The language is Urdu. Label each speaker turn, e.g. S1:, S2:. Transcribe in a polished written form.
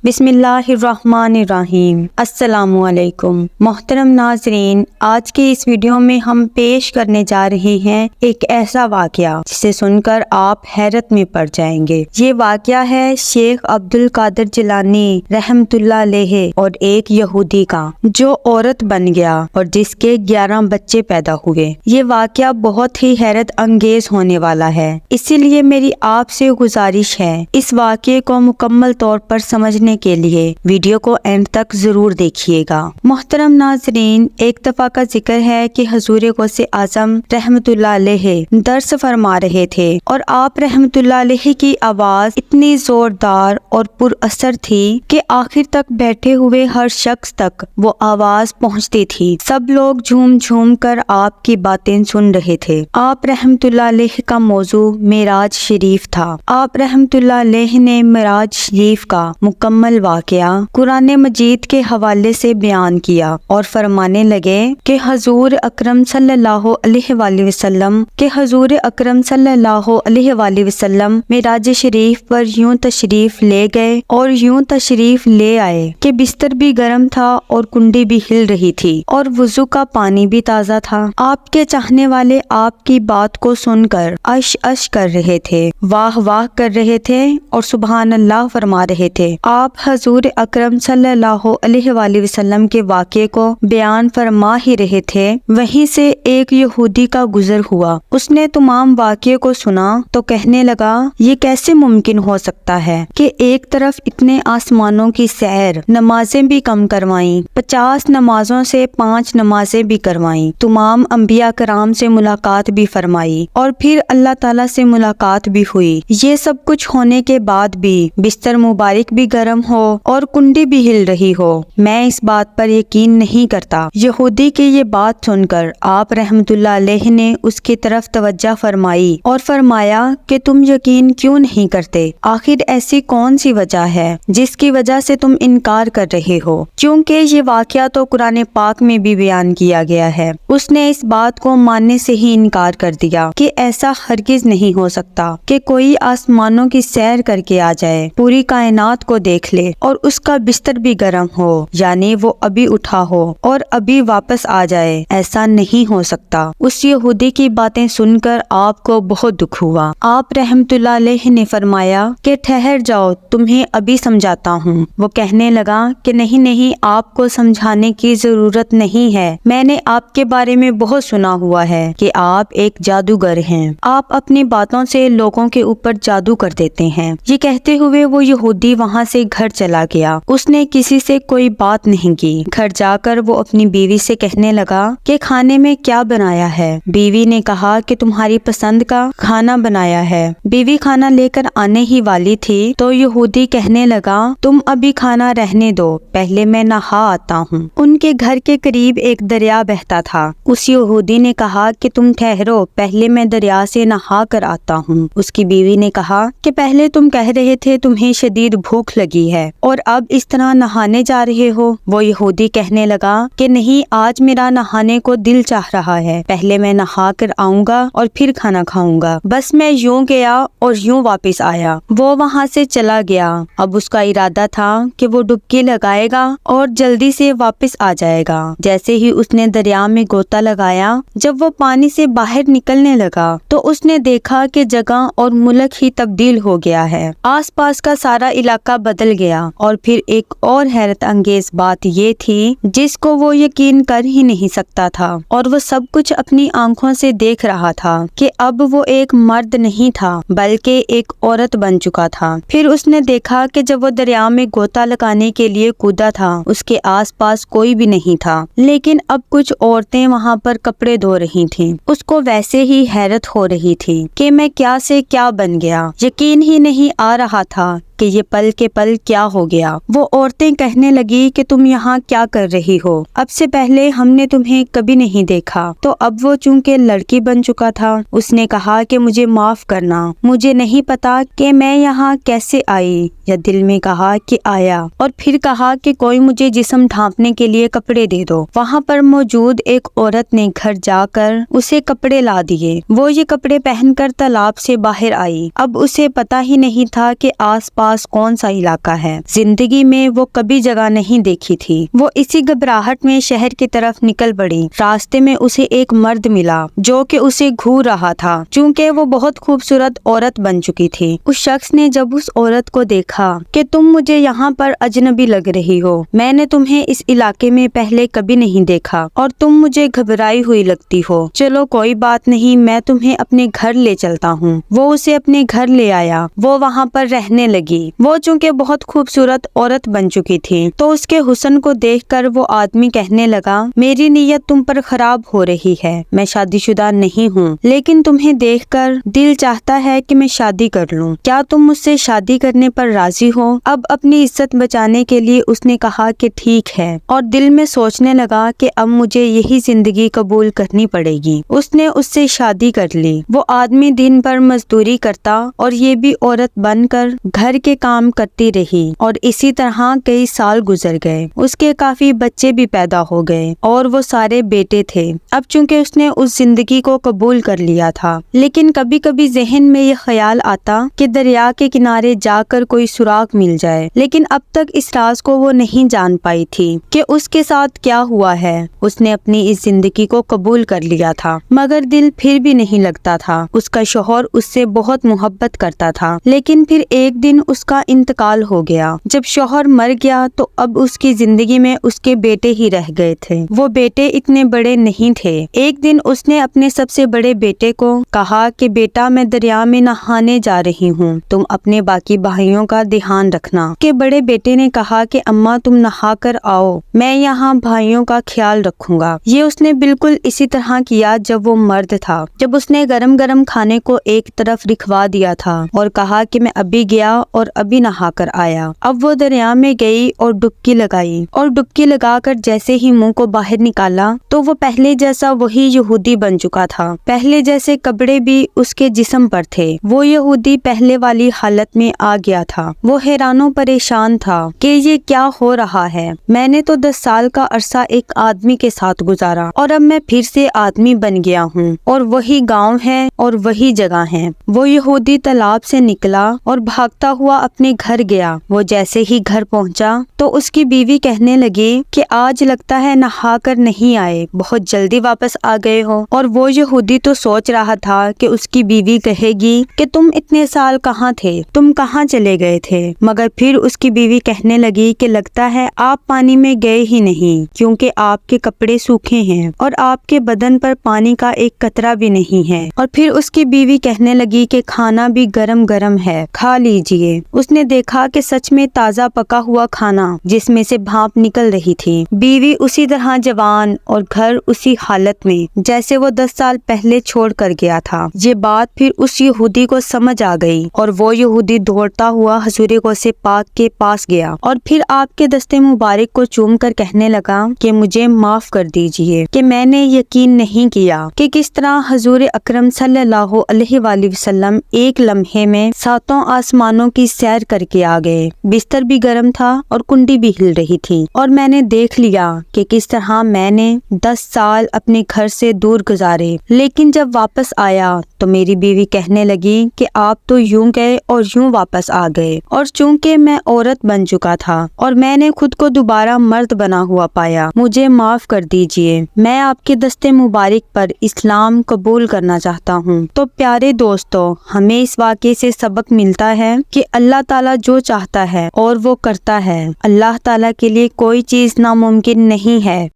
S1: بسم اللہ الرحمن الرحیم۔ السلام علیکم محترم ناظرین، آج کے اس ویڈیو میں ہم پیش کرنے جا رہے ہیں ایک ایسا واقعہ جسے سن کر آپ حیرت میں پڑ جائیں گے۔ یہ واقعہ ہے شیخ عبد القادر جیلانی رحمت اللہ علیہ اور ایک یہودی کا، جو عورت بن گیا اور جس کے 11 بچے پیدا ہوئے۔ یہ واقعہ بہت ہی حیرت انگیز ہونے والا ہے، اسی لیے میری آپ سے گزارش ہے اس واقعے کو مکمل طور پر سمجھنے کے لیے ویڈیو کو اینڈ تک ضرور دیکھیے گا۔ محترم ناظرین، ایک دفعہ کا ذکر ہے کہ حضور غوث اعظم رحمت اللہ علیہ درس فرما رہے تھے اور آپ رحمت اللہ علیہ کی آواز اتنی زوردار اور پر اثر تھی کہ آخر تک بیٹھے ہوئے ہر شخص تک وہ آواز پہنچتی تھی۔ سب لوگ جھوم جھوم کر آپ کی باتیں سن رہے تھے۔ آپ رحمت اللہ علیہ کا موضوع معراج شریف تھا۔ آپ رحمت اللہ علیہ نے معراج شریف کا مکمل واقعہ قرآن مجید کے حوالے سے بیان کیا اور فرمانے لگے کہ حضور اکرم صلی اللہ علیہ وآلہ وسلم معراج شریف پر یوں تشریف لے گئے اور یوں تشریف لے آئے کہ بستر بھی گرم تھا اور کنڈی بھی ہل رہی تھی اور وضو کا پانی بھی تازہ تھا۔ آپ کے چاہنے والے آپ کی بات کو سن کر عش عش کر رہے تھے، واہ واہ کر رہے تھے اور سبحان اللہ فرما رہے تھے۔ آپ حضور اکرم صلی اللہ علیہ وآلہ وسلم کے واقعے کو بیان فرما ہی رہے تھے، وہیں سے ایک یہودی کا گزر ہوا۔ اس نے تمام واقعے کو سنا تو کہنے لگا، یہ کیسے ممکن ہو سکتا ہے کہ ایک طرف اتنے آسمانوں کی سیر، نمازیں بھی کم کروائیں، 50 نمازوں سے 5 نمازیں بھی کروائیں، تمام انبیاء کرام سے ملاقات بھی فرمائی اور پھر اللہ تعالیٰ سے ملاقات بھی ہوئی۔ یہ سب کچھ ہونے کے بعد بھی بستر مبارک بھی گرم ہو اور کنڈی بھی ہل رہی ہو، میں اس بات پر یقین نہیں کرتا۔ یہودی کی یہ بات سن کر آپ رحمت اللہ علیہ نے اس کی طرف توجہ فرمائی اور فرمایا کہ تم یقین کیوں نہیں کرتے؟ آخر ایسی کون سی وجہ ہے جس کی وجہ سے تم انکار کر رہے ہو؟ کیونکہ یہ واقعہ تو قرآن پاک میں بھی بیان کیا گیا ہے۔ اس نے اس بات کو ماننے سے ہی انکار کر دیا کہ ایسا ہرگز نہیں ہو سکتا کہ کوئی آسمانوں کی سیر کر کے آ جائے، پوری کائنات کو دیکھ لے اور اس کا بستر بھی گرم ہو، یعنی وہ ابھی اٹھا ہو اور ابھی واپس آ جائے، ایسا نہیں ہو سکتا۔ اس یہودی کی باتیں سن کر آپ کو بہت دکھ ہوا۔ آپ رحمت اللہ علیہ نے فرمایا کہ ٹھہر جاؤ، تمہیں ابھی سمجھاتا ہوں۔ وہ کہنے لگا کہ نہیں نہیں، آپ کو سمجھانے کی ضرورت نہیں ہے، میں نے آپ کے بارے میں بہت سنا ہوا ہے کہ آپ ایک جادوگر ہیں، آپ اپنی باتوں سے لوگوں کے اوپر جادو کر دیتے ہیں۔ یہ کہتے ہوئے وہ یہودی وہاں سے گھر چلا گیا۔ اس نے کسی سے کوئی بات نہیں کی۔ گھر جا کر وہ اپنی بیوی سے کہنے لگا کہ کھانے میں کیا بنایا ہے؟ بیوی نے کہا کہ تمہاری پسند کا کھانا بنایا ہے۔ بیوی کھانا لے کر آنے ہی والی تھی تو یہودی کہنے لگا، تم ابھی کھانا رہنے دو، پہلے میں نہا آتا ہوں۔ ان کے گھر کے قریب ایک دریا بہتا تھا۔ اس یہودی نے کہا کہ تم ٹھہرو، پہلے میں دریا سے نہا کر آتا ہوں۔ اس کی بیوی نے کہا کہ پہلے تم کہہ رہے تھے تمہیں شدید بھوک لگی ہے اور اب اس طرح نہانے جا رہے ہو۔ وہ یہودی کہنے لگا کہ نہیں، آج میرا نہانے کو دل چاہ رہا ہے، پہلے میں نہا کر آؤں گا اور پھر کھانا کھاؤں گا۔ بس میں یوں گیا اور یوں واپس آیا۔ وہ وہاں سے چلا گیا۔ اب اس کا ارادہ تھا کہ وہ ڈبکی لگائے گا اور جلدی سے واپس آ جائے گا۔ جیسے ہی اس نے دریا میں غوطہ لگایا، جب وہ پانی سے باہر نکلنے لگا تو اس نے دیکھا کہ جگہ اور ملک ہی تبدیل ہو گیا ہے، آس پاس کا سارا علاقہ بدل گیا۔ اور پھر ایک اور حیرت انگیز بات یہ تھی جس کو وہ یقین کر ہی نہیں سکتا تھا، اور وہ سب کچھ اپنی آنکھوں سے دیکھ رہا تھا کہ اب وہ ایک مرد نہیں تھا بلکہ ایک عورت بن چکا تھا۔ پھر اس نے دیکھا کہ جب وہ دریا میں غوطہ لگانے کے لیے کودا تھا، اس کے آس پاس کوئی بھی نہیں تھا، لیکن اب کچھ عورتیں وہاں پر کپڑے دھو رہی تھیں۔ اس کو ویسے ہی حیرت ہو رہی تھی کہ میں کیا سے کیا بن گیا، یقین ہی نہیں آ رہا تھا کہ یہ پل کے پل کیا ہو گیا۔ وہ عورتیں کہنے لگی کہ تم یہاں کیا کر رہی ہو؟ اب سے پہلے ہم نے تمہیں کبھی نہیں دیکھا۔ تو اب وہ چونکہ لڑکی بن چکا تھا، اس نے کہا کہ مجھے معاف کرنا، مجھے نہیں پتا کہ میں یہاں کیسے آئی، یا دل میں کہا کہ آیا، اور پھر کہا کہ کوئی مجھے جسم ڈھانپنے کے لیے کپڑے دے دو۔ وہاں پر موجود ایک عورت نے گھر جا کر اسے کپڑے لا دیے۔ وہ یہ کپڑے پہن کر تالاب سے باہر آئی۔ اب اسے پتا ہی نہیں تھا کہ آس پاس پاس کون سا علاقہ ہے۔ زندگی میں وہ کبھی جگہ نہیں دیکھی تھی۔ وہ اسی گھبراہٹ میں شہر کی طرف نکل پڑی۔ راستے میں اسے ایک مرد ملا جو کہ اسے گھور رہا تھا، چونکہ وہ بہت خوبصورت عورت بن چکی تھی۔ اس شخص نے جب اس عورت کو دیکھا کہ تم مجھے یہاں پر اجنبی لگ رہی ہو، میں نے تمہیں اس علاقے میں پہلے کبھی نہیں دیکھا اور تم مجھے گھبرائی ہوئی لگتی ہو، چلو کوئی بات نہیں، میں تمہیں اپنے گھر لے چلتا ہوں۔ وہ اسے اپنے گھر لے آیا۔ وہ وہاں پر رہنے لگی۔ وہ چونکہ بہت خوبصورت عورت بن چکی تھی تو اس کے حسن کو دیکھ کر وہ آدمی کہنے لگا، میری نیت تم پر خراب ہو رہی ہے، میں شادی شدہ نہیں ہوں، لیکن تمہیں دیکھ کر دل چاہتا ہے کہ میں شادی کر لوں، کیا تم مجھ سے شادی کرنے پر راضی ہو؟ اب اپنی عزت بچانے کے لیے اس نے کہا کہ ٹھیک ہے، اور دل میں سوچنے لگا کہ اب مجھے یہی زندگی قبول کرنی پڑے گی۔ اس نے اس سے شادی کر لی۔ وہ آدمی دن بھر مزدوری کرتا اور یہ بھی عورت بن کر گھر کے کام کرتی رہی، اور اسی طرح کئی سال گزر گئے۔ اس کے کافی بچے بھی پیدا ہو گئے اور وہ سارے بیٹے تھے۔ اب چونکہ اس نے اس زندگی کو قبول کر لیا تھا، لیکن کبھی کبھی ذہن میں یہ خیال آتا کہ دریا کے کنارے جا کر کوئی سراغ مل جائے، لیکن اب تک اس راز کو وہ نہیں جان پائی تھی کہ اس کے ساتھ کیا ہوا ہے۔ اس نے اپنی اس زندگی کو قبول کر لیا تھا، مگر دل پھر بھی نہیں لگتا تھا۔ اس کا شوہر اس سے بہت محبت کرتا تھا، لیکن پھر ایک دن اس کا انتقال ہو گیا۔ جب شوہر مر گیا تو اب اس کی زندگی میں اس کے بیٹے ہی رہ گئے تھے۔ وہ بیٹے اتنے بڑے نہیں تھے۔ ایک دن اس نے اپنے سب سے بڑے بیٹے کو کہا کہ بیٹا، میں دریا میں نہانے جا رہی ہوں، تم اپنے باقی بھائیوں کا دھیان رکھنا۔ کہ بڑے بیٹے نے کہا کہ اماں تم نہا کر آؤ، میں یہاں بھائیوں کا خیال رکھوں گا۔ یہ اس نے بالکل اسی طرح کیا جب وہ مرد تھا، جب اس نے گرم گرم کھانے کو ایک طرف رکھوا دیا تھا اور کہا کہ میں ابھی گیا اور ابھی نہا کر آیا۔ اب وہ دریا میں گئی اور ڈبکی لگائی، اور ڈبکی لگا کر جیسے ہی منہ کو باہر نکالا تو وہ پہلے جیسا وہی یہودی بن چکا تھا۔ پہلے جیسے کپڑے بھی اس کے جسم پر تھے۔ وہ یہودی پہلے والی حالت میں آ گیا تھا۔ وہ حیران و پریشان تھا کہ یہ کیا ہو رہا ہے۔ میں نے تو 10 سال کا عرصہ ایک آدمی کے ساتھ گزارا اور اب میں پھر سے آدمی بن گیا ہوں، اور وہی گاؤں ہے اور وہی جگہ ہے۔ وہ یہودی تالاب سے نکلا اور بھاگتا ہوا اپنے گھر گیا۔ وہ جیسے ہی گھر پہنچا تو اس کی بیوی کہنے لگی کہ آج لگتا ہے نہا کر نہیں آئے، بہت جلدی واپس آ گئے ہو۔ اور وہ یہودی تو سوچ رہا تھا کہ اس کی بیوی کہے گی کہ تم اتنے سال کہاں تھے، تم کہاں چلے گئے تھے، مگر پھر اس کی بیوی کہنے لگی کہ لگتا ہے آپ پانی میں گئے ہی نہیں، کیونکہ آپ کے کپڑے سوکھے ہیں اور آپ کے بدن پر پانی کا ایک قطرہ بھی نہیں ہے۔ اور پھر اس کی بیوی کہنے لگی کہ کھانا بھی گرم گرم ہے، کھا لیجئے۔ اس نے دیکھا کہ سچ میں تازہ پکا ہوا کھانا جس میں سے بھاپ نکل رہی تھی۔ بیوی اسی طرح جوان اور گھر اسی حالت میں جیسے وہ 10 سال پہلے چھوڑ کر گیا تھا۔ یہ بات پھر اس یہودی کو سمجھ آ گئی، اور وہ یہودی دوڑتا ہوا حضور غوث پاک کے پاس گیا اور پھر آپ کے دستے مبارک کو چوم کر کہنے لگا کہ مجھے معاف کر دیجئے کہ میں نے یقین نہیں کیا کہ کس طرح حضور اکرم صلی اللہ علیہ وآلہ وسلم ایک لمحے میں 7 آسمانوں کی سیر کر کے آ گئے۔ بستر بھی گرم تھا اور کنڈی بھی ہل رہی تھی، اور میں نے دیکھ لیا کہ کس طرح میں نے 10 سال اپنے گھر سے دور گزارے، لیکن جب واپس آیا تو میری بیوی کہنے لگی کہ آپ تو یوں گئے اور یوں واپس آ گئے، اور چونکہ میں عورت بن چکا تھا اور میں نے خود کو دوبارہ مرد بنا ہوا پایا، مجھے معاف کر دیجئے، میں آپ کے دستے مبارک پر اسلام قبول کرنا چاہتا ہوں۔ تو پیارے دوستو، ہمیں اس واقعے سے سبق ملتا ہے کہ اللہ تعالیٰ جو چاہتا ہے اور وہ کرتا ہے۔ اللہ تعالیٰ کے لیے کوئی چیز ناممکن نہیں ہے۔